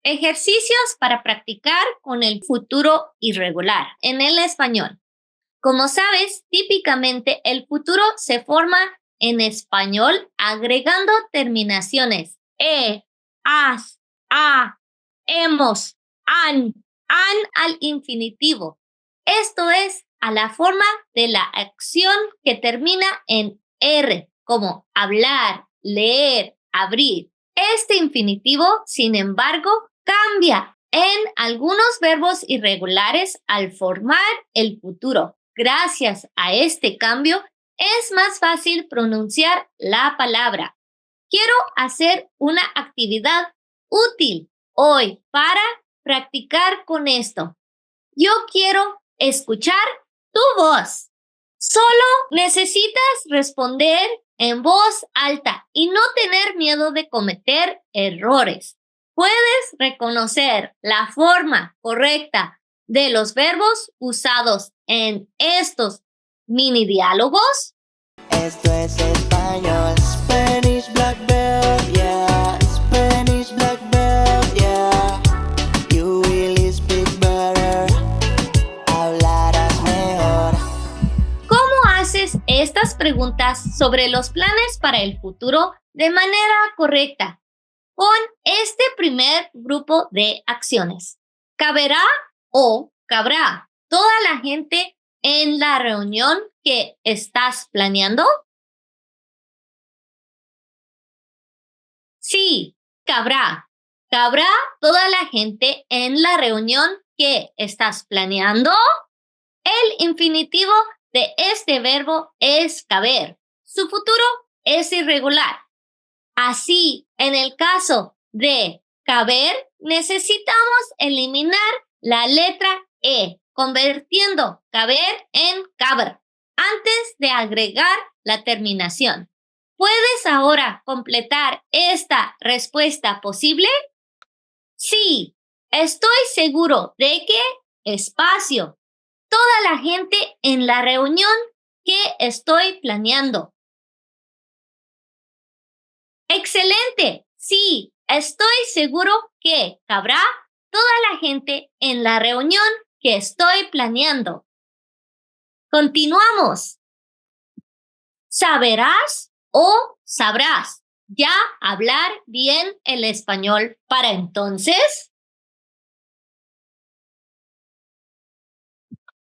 Ejercicios para practicar con el futuro irregular en el español. Como sabes, típicamente el futuro se forma en español agregando terminaciones as, a, hemos, han al infinitivo. Esto es a la forma de la acción que termina en R, como hablar, leer, abrir. Este infinitivo, sin embargo, cambia en algunos verbos irregulares al formar el futuro. Gracias a este cambio, es más fácil pronunciar la palabra. Quiero hacer una actividad útil hoy para practicar con esto. Yo quiero escuchar tu voz. Solo necesitas responder en voz alta y no tener miedo de cometer errores. Puedes reconocer la forma correcta de los verbos usados en estos mini diálogos. Esto es español, Spanish Black Belt, yeah. Spanish Black Belt, yeah. You will speak better, hablarás mejor. ¿Cómo haces estas preguntas sobre los planes para el futuro de manera correcta? Con este primer grupo de acciones. ¿Caberá o cabrá toda la gente en la reunión que estás planeando? Sí, cabrá. ¿Cabrá toda la gente en la reunión que estás planeando? El infinitivo de este verbo es caber. Su futuro es irregular. Así, en el caso de caber, necesitamos eliminar la letra E, convirtiendo caber en caber, antes de agregar la terminación. ¿Puedes ahora completar esta respuesta posible? Sí, estoy seguro de que espacio. Toda la gente en la reunión que estoy planeando. ¡Excelente! Sí, estoy seguro que cabrá toda la gente en la reunión que estoy planeando. Continuamos. ¿Saberás o sabrás ya hablar bien el español para entonces?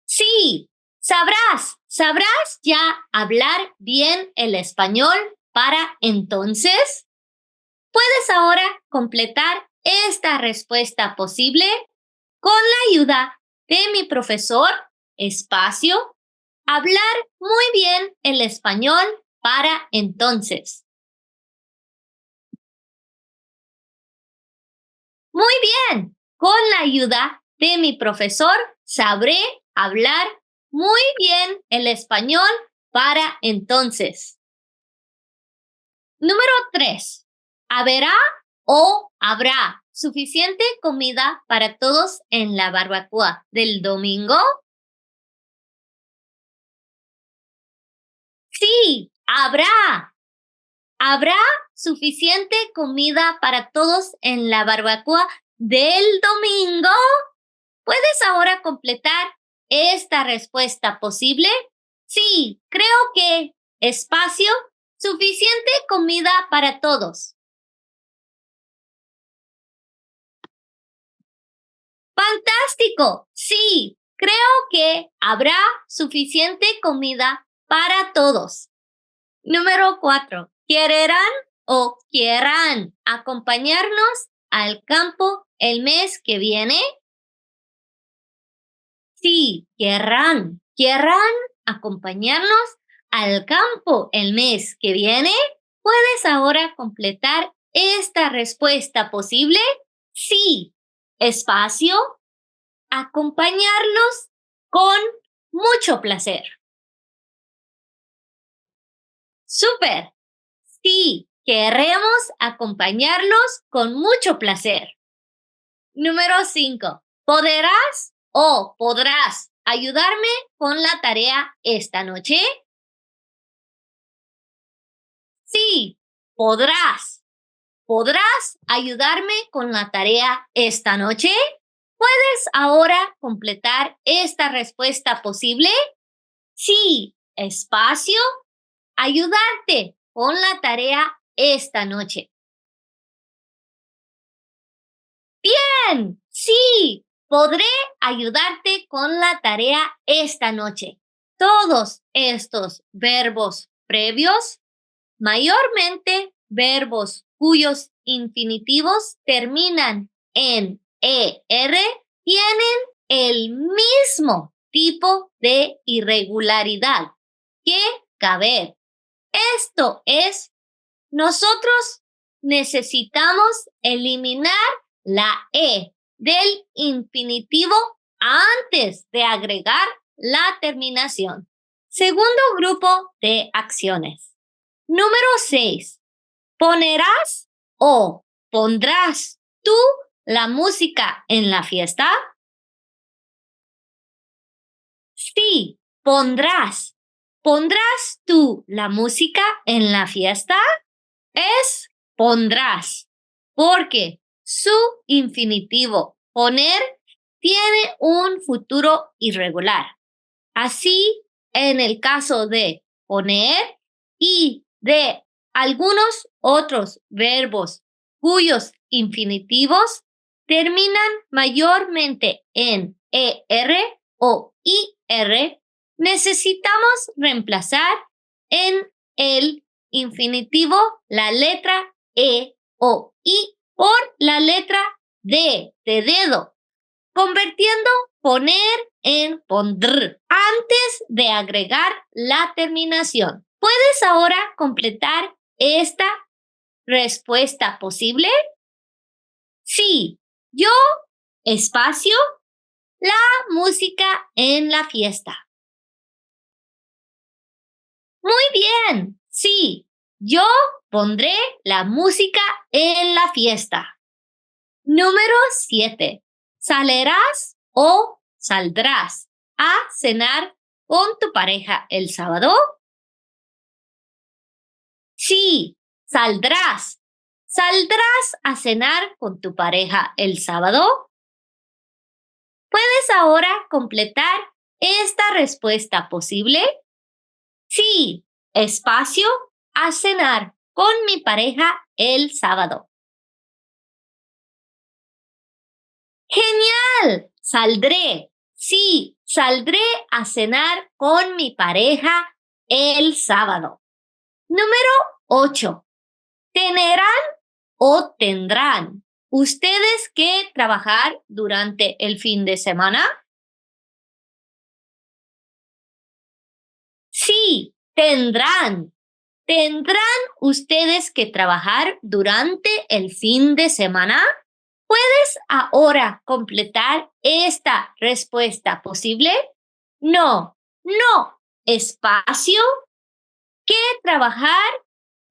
Sí, sabrás ya hablar bien el español para entonces. ¿Puedes ahora completar esta respuesta posible? Con la ayuda de mi profesor, espacio, hablar muy bien el español para entonces. Muy bien, con la ayuda de mi profesor sabré hablar muy bien el español para entonces. Número 3. ¿Haberá o habrá suficiente comida para todos en la barbacoa del domingo? Sí, habrá. ¿Habrá suficiente comida para todos en la barbacoa del domingo? ¿Puedes ahora completar esta respuesta posible? Sí, creo que espacio, suficiente comida para todos. ¡Fantástico! Sí, creo que habrá suficiente comida para todos. Número 4. ¿Quererán o quieran acompañarnos al campo el mes que viene? Sí, querrán acompañarnos al campo el mes que viene. ¿Puedes ahora completar esta respuesta posible? Sí, espacio, acompañarlos con mucho placer. ¡Súper! Sí, queremos acompañarlos con mucho placer. Número 5. ¿Podrás o podrás ayudarme con la tarea esta noche? Sí, podrás. ¿podrás ayudarme con la tarea esta noche? ¿Puedes ahora completar esta respuesta posible? Sí, espacio, ayudarte con la tarea esta noche. Bien, sí, podré ayudarte con la tarea esta noche. Todos estos verbos previos, mayormente verbos cuyos infinitivos terminan en ER, tienen el mismo tipo de irregularidad que caber. Esto es, nosotros necesitamos eliminar la E del infinitivo antes de agregar la terminación. Segundo grupo de acciones. Número 6. ¿Ponerás o pondrás tú la música en la fiesta? Sí, pondrás. ¿Pondrás tú la música en la fiesta? Es pondrás, porque su infinitivo poner tiene un futuro irregular. Así, en el caso de poner y de algunos otros verbos cuyos infinitivos terminan mayormente en ER o IR, necesitamos reemplazar en el infinitivo la letra E o I por la letra D de dedo, convirtiendo poner en pondr antes de agregar la terminación. ¿Puedes ahora completar esta respuesta posible? Sí, yo, espacio, la música en la fiesta. Muy bien, sí, yo pondré la música en la fiesta. Número 7. ¿Saldrás o saldrás a cenar con tu pareja el sábado? Sí, saldrás. ¿Saldrás a cenar con tu pareja el sábado? ¿Puedes ahora completar esta respuesta posible? Sí, espacio, a cenar con mi pareja el sábado. ¡Genial! Saldré. Sí, saldré a cenar con mi pareja el sábado. Número 8. ¿Tenerán o tendrán ustedes que trabajar durante el fin de semana? Sí, tendrán. ¿Tendrán ustedes que trabajar durante el fin de semana? ¿Puedes ahora completar esta respuesta posible? No, no, espacio, que trabajar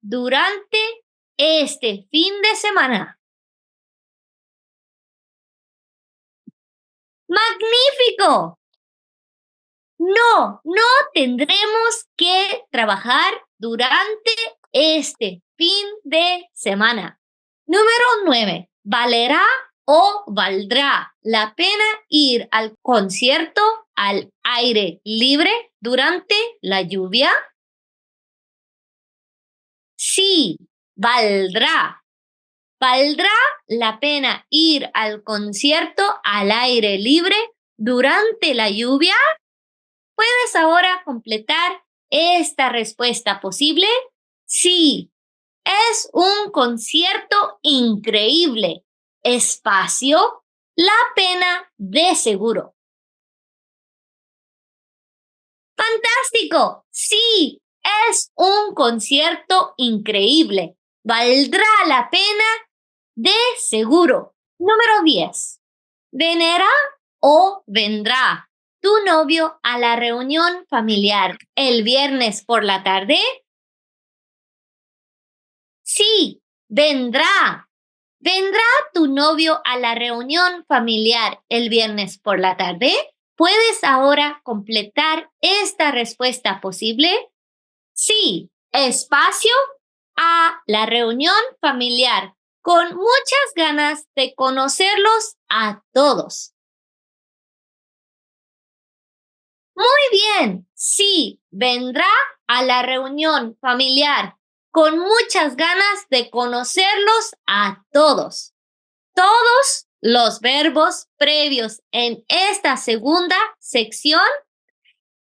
durante este fin de semana. ¡Magnífico! No, no tendremos que trabajar durante este fin de semana. Número 9. ¿Valerá o valdrá la pena ir al concierto al aire libre durante la lluvia? Sí, valdrá. ¿Valdrá la pena ir al concierto al aire libre durante la lluvia? ¿Puedes ahora completar esta respuesta posible? Sí, es un concierto increíble. Espacio, la pena de seguro. ¡Fantástico! Sí, es un concierto increíble. Valdrá la pena de seguro. Número 10. ¿Vendrá o vendrá tu novio a la reunión familiar el viernes por la tarde? Sí, vendrá. ¿Vendrá tu novio a la reunión familiar el viernes por la tarde? ¿Puedes ahora completar esta respuesta posible? Sí, espacio, a la reunión familiar con muchas ganas de conocerlos a todos. Muy bien, sí, vendrá a la reunión familiar con muchas ganas de conocerlos a todos. Todos los verbos previos en esta segunda sección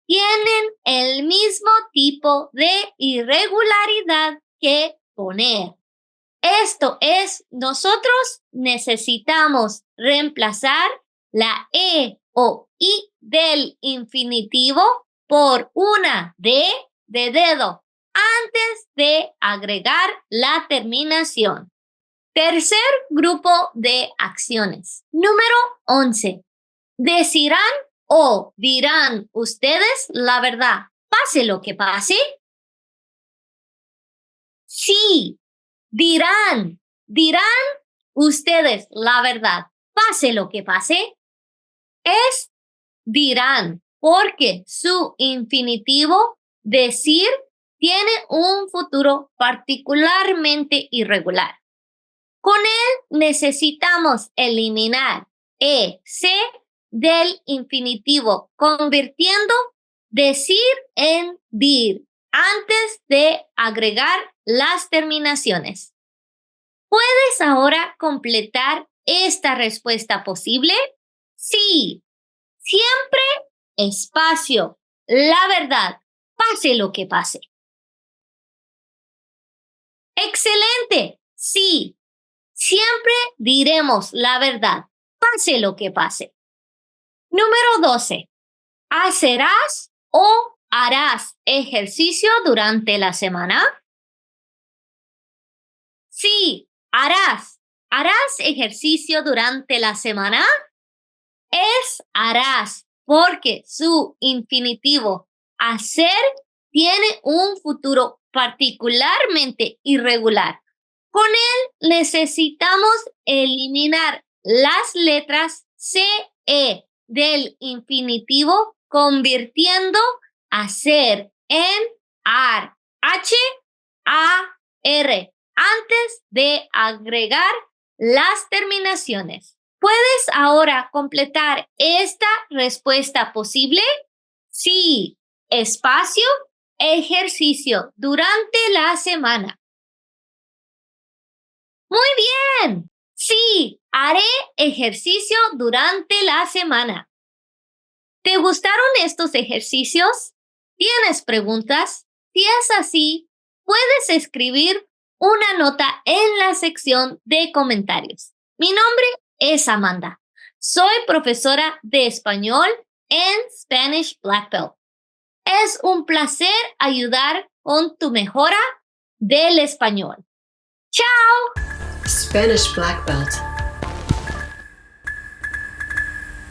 tienen el mismo tipo de irregularidad que poner. Esto es, nosotros necesitamos reemplazar la E o I del infinitivo por una D de dedo antes de agregar la terminación. Tercer grupo de acciones. Número 11. ¿Decirán o dirán ustedes la verdad, pase lo que pase? Sí, dirán ustedes la verdad, pase lo que pase. Es dirán porque su infinitivo decir tiene un futuro particularmente irregular. Con él necesitamos eliminar EC del infinitivo, convirtiendo decir en dir antes de agregar las terminaciones. ¿Puedes ahora completar esta respuesta posible? Sí, siempre espacio, la verdad, pase lo que pase. ¡Excelente! Sí, siempre diremos la verdad, pase lo que pase. Número 12. ¿Hacerás o harás ejercicio durante la semana? Sí, harás. ¿Harás ejercicio durante la semana? Es harás, porque su infinitivo hacer tiene un futuro particularmente irregular. Con él necesitamos eliminar las letras CE del infinitivo, convirtiendo hacer en ar, H-A-R, antes de agregar las terminaciones. ¿Puedes ahora completar esta respuesta posible? Sí, espacio, ejercicio durante la semana. Muy bien. Sí, haré ejercicio durante la semana. ¿Te gustaron estos ejercicios? ¿Tienes preguntas? Si es así, puedes escribir una nota en la sección de comentarios. Mi nombre es Amanda. Soy profesora de español en Spanish Black Belt. Es un placer ayudar con tu mejora del español. ¡Chao! Spanish Black Belt.